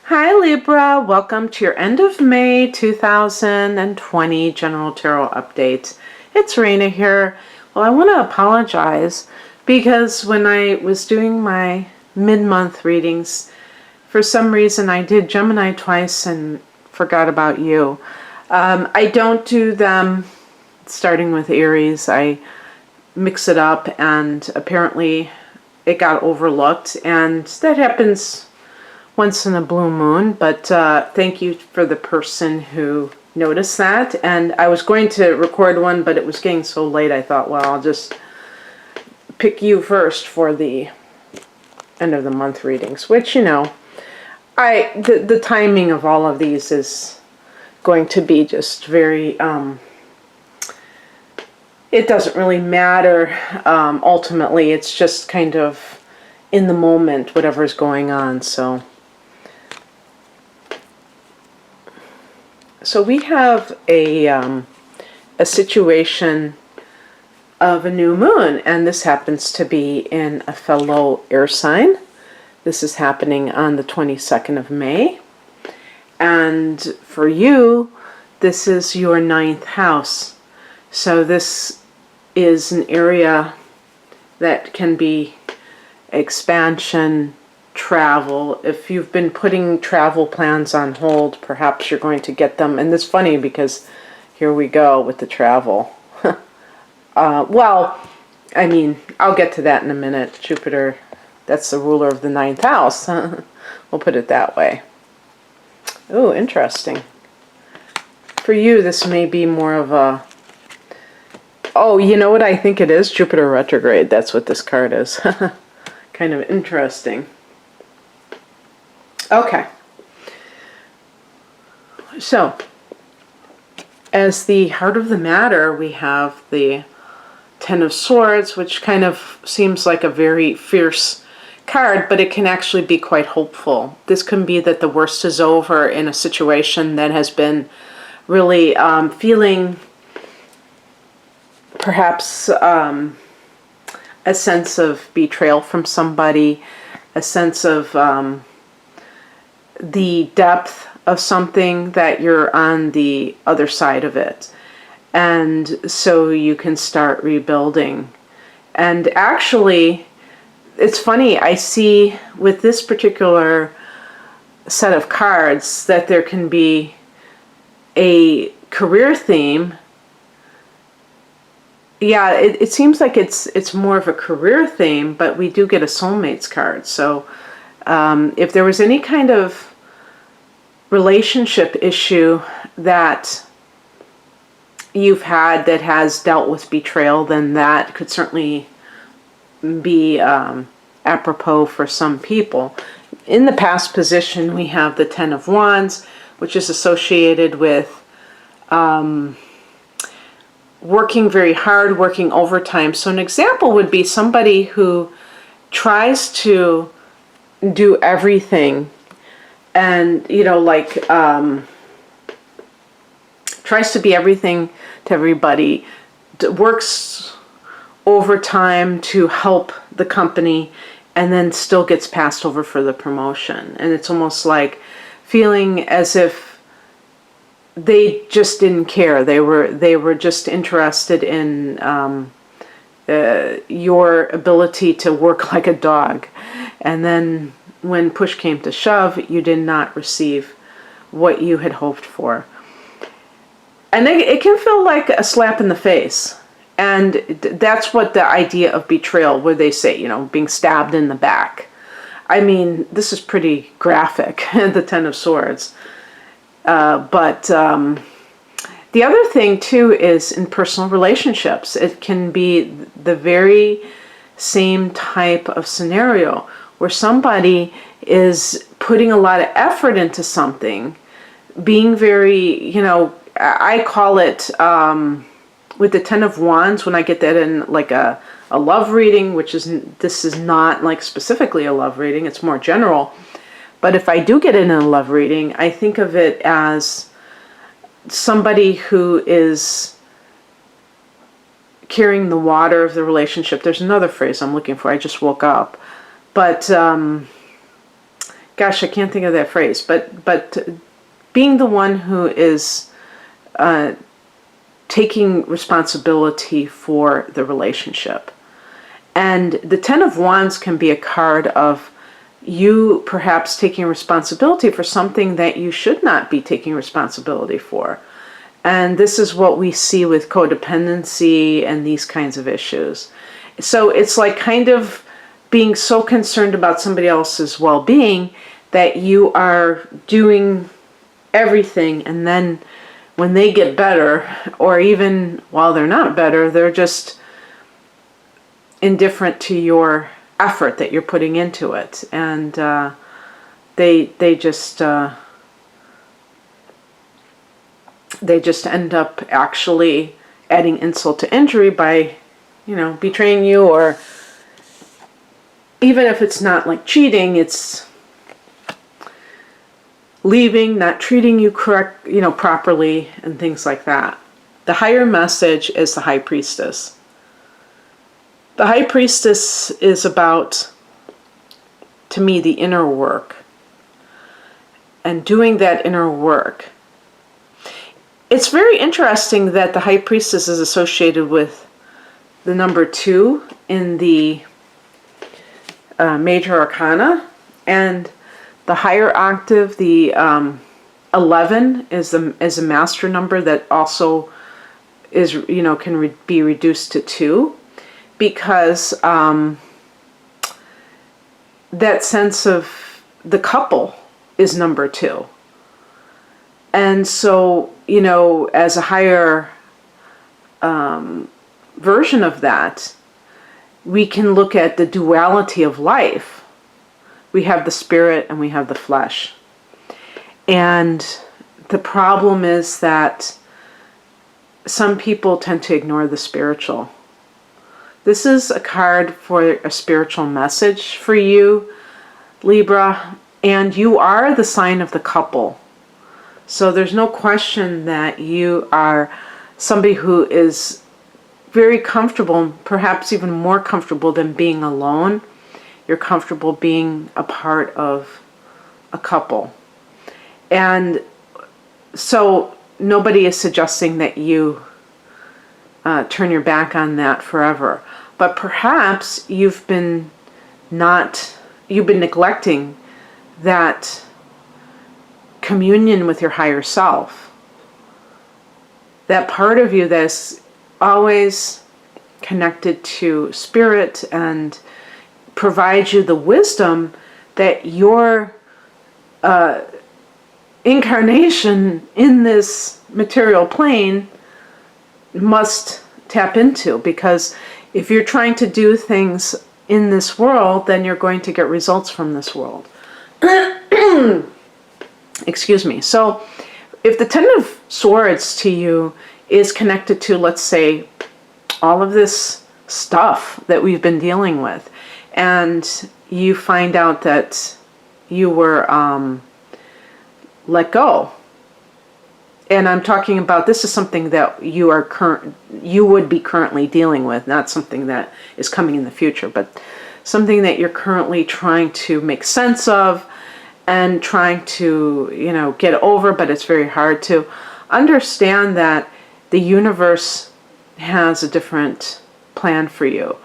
Hi Libra, welcome to your end of May 2020 General Tarot Update. It's Raina here. Well, I want to apologize because when I was doing my mid-month readings, for some reason I did Gemini twice and forgot about you. I don't do them starting with Aries. I mix it up and apparently it got overlooked, and that happens once in a blue moon, but thank you for the person who noticed that. And I was going to record one, but it was getting so late I thought, well, I'll just pick you first for the end of the month readings, which, you know, the timing of all of these is going to be just very, it doesn't really matter. Ultimately, it's just kind of in the moment, whatever's going on, So we have a situation of a new moon, and this happens to be in a fellow air sign. This is happening on the 22nd of May. And for you, this is your 9th house. So this is an area that can be expansion, travel. If you've been putting travel plans on hold, perhaps you're going to get them. And it's funny because here we go with the travel. Well, I mean, I'll get to that in a minute. Jupiter, that's the ruler of the 9th house. We'll put it that way. Oh, interesting. For you, this may be more of a... Oh, you know what I think it is? Jupiter retrograde. That's what this card is. Kind of interesting. Okay, so as the heart of the matter, we have the Ten of Swords, which kind of seems like a very fierce card, but it can actually be quite hopeful. This can be that the worst is over in a situation that has been really feeling perhaps a sense of betrayal from somebody, a sense of the depth of something, that you're on the other side of it. And so you can start rebuilding. And actually, it's funny, I see with this particular set of cards that there can be a career theme. Yeah, it seems like it's more of a career theme, but we do get a soulmates card. So if there was any kind of relationship issue that you've had that has dealt with betrayal, then that could certainly be apropos for some people. In the past position, we have the Ten of Wands, which is associated with working very hard, working overtime. So an example would be somebody who tries to do everything and, you know, like tries to be everything to everybody, works overtime to help the company, and then still gets passed over for the promotion. And it's almost like feeling as if they just didn't care. They were just interested in your ability to work like a dog. And then when push came to shove, you did not receive what you had hoped for. And it can feel like a slap in the face. And that's what the idea of betrayal, where they say, you know, being stabbed in the back. I mean, this is pretty graphic, the Ten of Swords. But the other thing, too, is in personal relationships. It can be the very same type of scenario where somebody is putting a lot of effort into something, being very, you know, I call it, with the Ten of Wands, when I get that in like a love reading, which is, this is not like specifically a love reading, it's more general. But if I do get it in a love reading, I think of it as somebody who is carrying the water of the relationship. There's another phrase I'm looking for, I just woke up. But gosh, I can't think of that phrase, but being the one who is taking responsibility for the relationship. And the Ten of Wands can be a card of you perhaps taking responsibility for something that you should not be taking responsibility for. And this is what we see with codependency and these kinds of issues. So it's like kind of being so concerned about somebody else's well-being that you are doing everything, and then when they get better, or even while they're not better, they're just indifferent to your effort that you're putting into it, and they just end up actually adding insult to injury by, betraying you, or even if it's not like cheating, it's leaving, not treating you properly, and things like that. The higher message is the High Priestess. The High Priestess is about, to me, the inner work. And doing that inner work. It's very interesting that the High Priestess is associated with the number 2 in the Major Arcana. And the higher octave, the 11, is a master number that also is, can be reduced to 2. Because that sense of the couple is number 2. And so, as a higher version of that, we can look at the duality of life. We have the spirit and we have the flesh. And the problem is that some people tend to ignore the spiritual. This is a card for a spiritual message for you, Libra, and you are the sign of the couple. So there's no question that you are somebody who is very comfortable, perhaps even more comfortable than being alone. You're comfortable being a part of a couple. And so nobody is suggesting that you turn your back on that forever. But perhaps you've been neglecting that communion with your higher self. That part of you that's always connected to spirit and provides you the wisdom that your incarnation in this material plane must tap into, because if you're trying to do things in this world, then you're going to get results from this world. Excuse me. So if the Ten of Swords to you is connected to, let's say, all of this stuff that we've been dealing with, and you find out that you were let go. And I'm talking about, this is something that you would be currently dealing with, not something that is coming in the future, but something that you're currently trying to make sense of and trying to, get over, but it's very hard to understand that the universe has a different plan for you.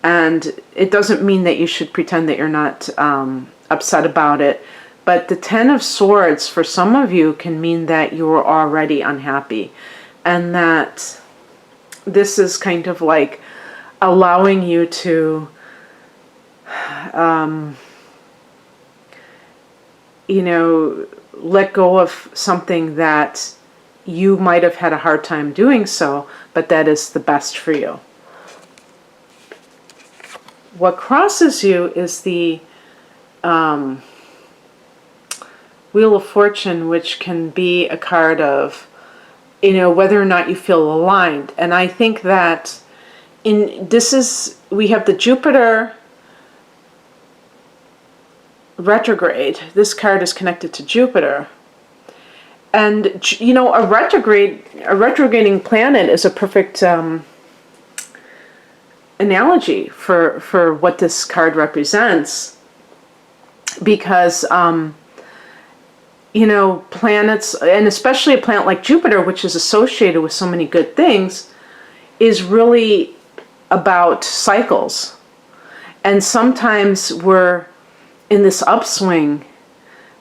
And it doesn't mean that you should pretend that you're not upset about it. But the Ten of Swords, for some of you, can mean that you are already unhappy. And that this is kind of like allowing you to, let go of something that you might have had a hard time doing so, but that is the best for you. What crosses you is the Wheel of Fortune, which can be a card of, whether or not you feel aligned. And I think that we have the Jupiter retrograde. This card is connected to Jupiter. And, a retrograding planet is a perfect analogy for what this card represents. because, planets, and especially a planet like Jupiter, which is associated with so many good things, is really about cycles. And sometimes we're in this upswing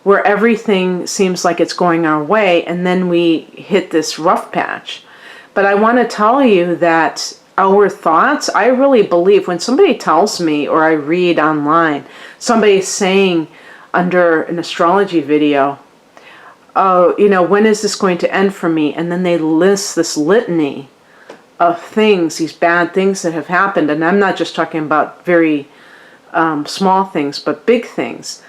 where everything seems like it's going our way, and then we hit this rough patch. But I want to tell you that our thoughts, I really believe when somebody tells me, or I read online, somebody saying under an astrology video, oh, when is this going to end for me? And then they list this litany of things, these bad things that have happened. And I'm not just talking about very small things, but big things.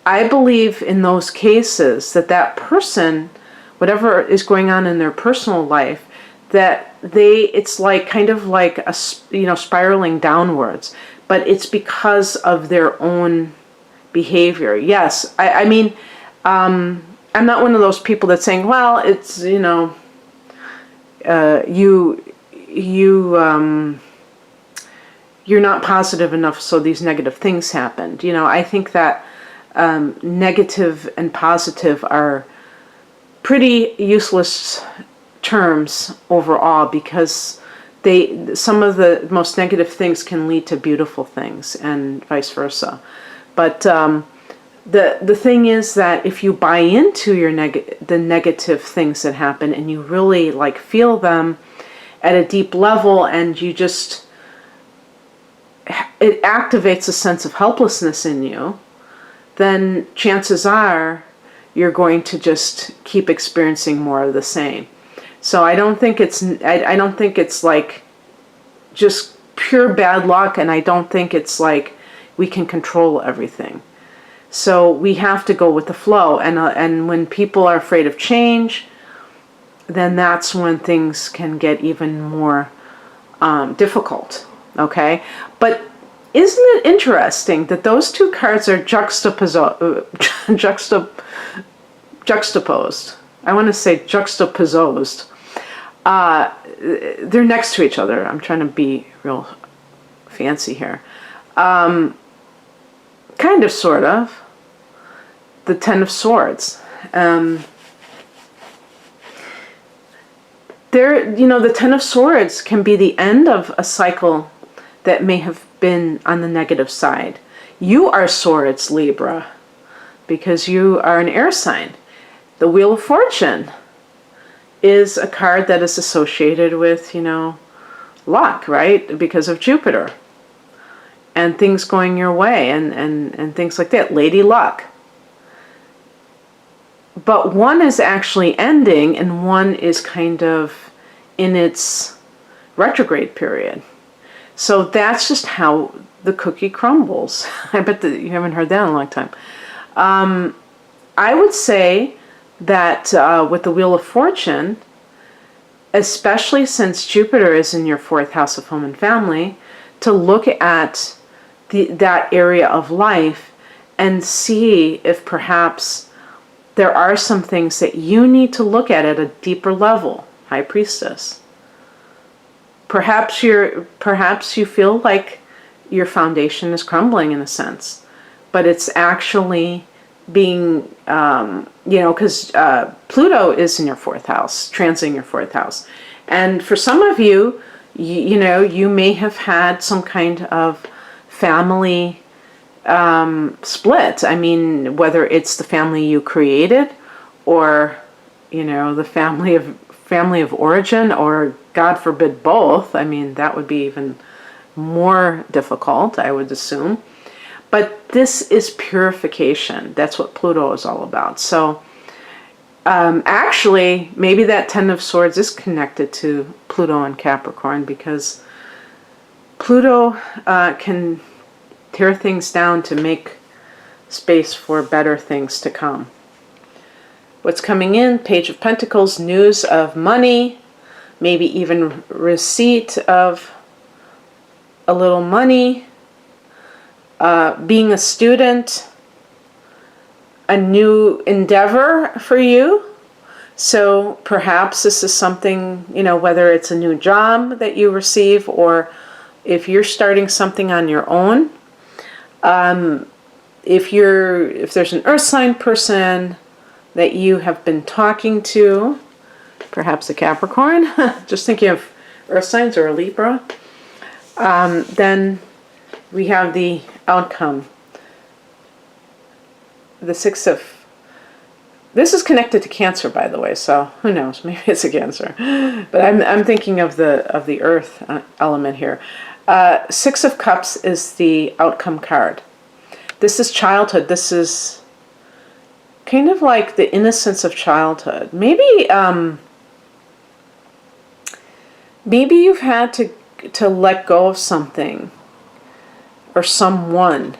I believe in those cases that person, whatever is going on in their personal life, that it's like kind of like a, spiraling downwards, but it's because of their own behavior. Yes, I mean, I'm not one of those people that's saying, well, it's, you're not positive enough, so these negative things happened. I think that negative and positive are pretty useless terms overall, because some of the most negative things can lead to beautiful things and vice versa. But the thing is that if you buy into the negative things that happen, and you really feel them at a deep level, and it activates a sense of helplessness in you, then chances are you're going to just keep experiencing more of the same. So I don't think it's like just pure bad luck, and I don't think it's like we can control everything. So we have to go with the flow, and when people are afraid of change, then that's when things can get even more difficult. Okay, but isn't it interesting that those two cards are juxtaposed? I want to say juxtaposed. They're next to each other. I'm trying to be real fancy here. Kind of, sort of. The Ten of Swords. The Ten of Swords can be the end of a cycle that may have been on the negative side. You are Swords, Libra, because you are an air sign. The Wheel of Fortune is a card that is associated with, luck, right? Because of Jupiter. And things going your way and things like that. Lady Luck. But one is actually ending, and one is kind of in its retrograde period. So that's just how the cookie crumbles. I bet that you haven't heard that in a long time. I would say that with the Wheel of Fortune, especially since Jupiter is in your 4th house of home and family, to look at that area of life and see if perhaps there are some things that you need to look at a deeper level. High Priestess. Perhaps you feel like your foundation is crumbling in a sense, but it's actually being, because Pluto is in your 4th house, transiting your 4th house. And for some of you, you may have had some kind of family split. I mean, whether it's the family you created, or the family of origin, or God forbid both. I mean, that would be even more difficult, I would assume. But this is purification. That's what Pluto is all about. So actually, maybe that Ten of Swords is connected to Pluto and Capricorn, because Pluto can tear things down to make space for better things to come. What's coming in? Page of Pentacles, news of money, maybe even receipt of a little money, being a student, a new endeavor for you. So perhaps this is something, whether it's a new job that you receive, or if you're starting something on your own. if there's an earth sign person that you have been talking to, perhaps a Capricorn, just thinking of earth signs, or a Libra, then we have the outcome. The Six of... This is connected to Cancer, by the way, so who knows? Maybe it's a Cancer. But I'm thinking of the earth element here. Six of Cups is the outcome card. This is childhood. This is kind of like the innocence of childhood. Maybe maybe you've had to let go of something or someone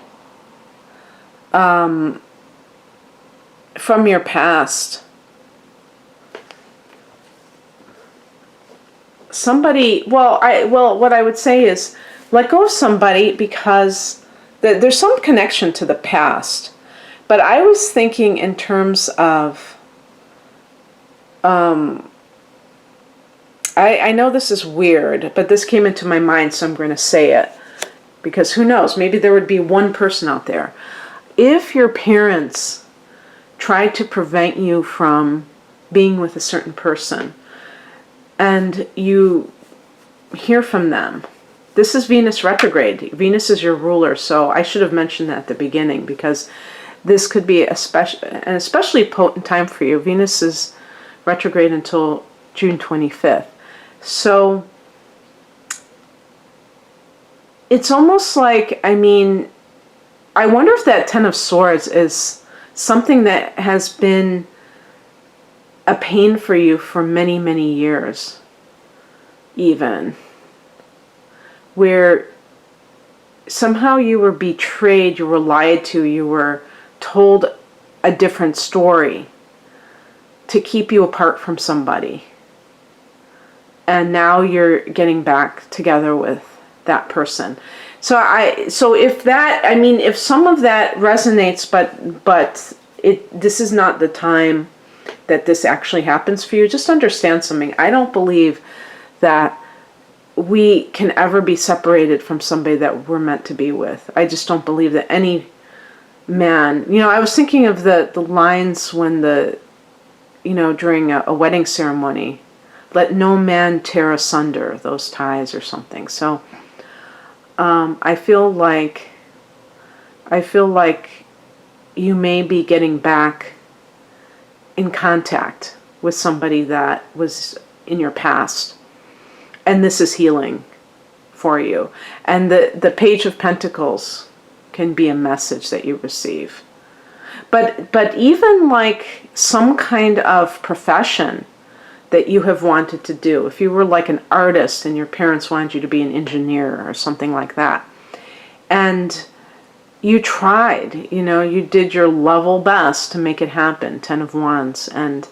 from your past. Somebody, what I would say is let go of somebody because there's some connection to the past. But I was thinking in terms of, I know this is weird, but this came into my mind, so I'm going to say it. Because who knows, maybe there would be one person out there. If your parents tried to prevent you from being with a certain person, and you hear from them, this is Venus retrograde. Venus is your ruler, so I should have mentioned that at the beginning, because this could be an especially potent time for you. Venus is retrograde until June 25th. So it's almost like, I wonder if that Ten of Swords is something that has been a pain for you for many, many years, even, where somehow you were betrayed, you were lied to, you were told a different story to keep you apart from somebody. And now you're getting back together with that person. So if that, if some of that resonates, but this is not the time that this actually happens for you, just understand something. I don't believe that we can ever be separated from somebody that we're meant to be with. I just don't believe that any man, I was thinking of the lines when during a wedding ceremony, let no man tear asunder those ties or something. So I feel like you may be getting back in contact with somebody that was in your past, and this is healing for you. And the Page of Pentacles can be a message that you receive. But even like some kind of profession that you have wanted to do, if you were like an artist and your parents wanted you to be an engineer or something like that, and you tried, you did your level best to make it happen, Ten of Wands, and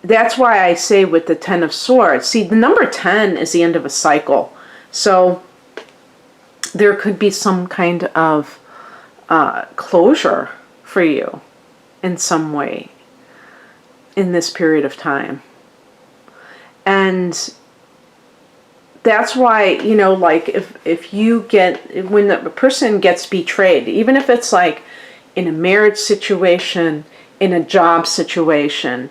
that's why I say with the Ten of Swords, see, the number 10 is the end of a cycle. So there could be some kind of closure for you in some way in this period of time. And that's why, like if you when the person gets betrayed, even if it's like in a marriage situation, in a job situation,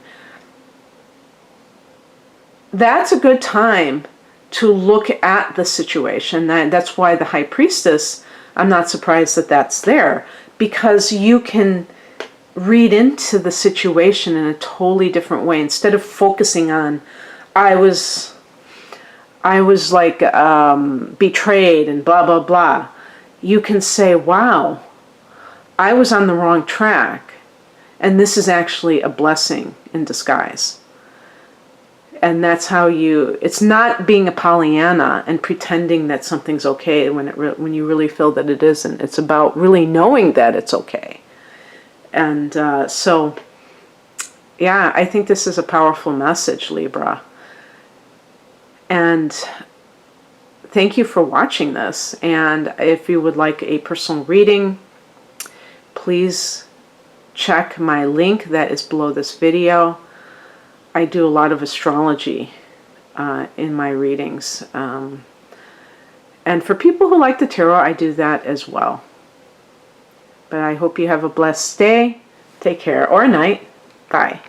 that's a good time to look at the situation. That's why the High Priestess, I'm not surprised that that's there, because you can read into the situation in a totally different way. Instead of focusing on, I was like betrayed and blah, blah, blah. You can say, wow, I was on the wrong track, and this is actually a blessing in disguise. And that's how it's not being a Pollyanna and pretending that something's okay when you really feel that it isn't. It's about really knowing that it's okay. And so, yeah, I think this is a powerful message, Libra. And thank you for watching this. And if you would like a personal reading, please check my link that is below this video. I do a lot of astrology in my readings. And for people who like the tarot, I do that as well. But I hope you have a blessed day. Take care, or night. Bye.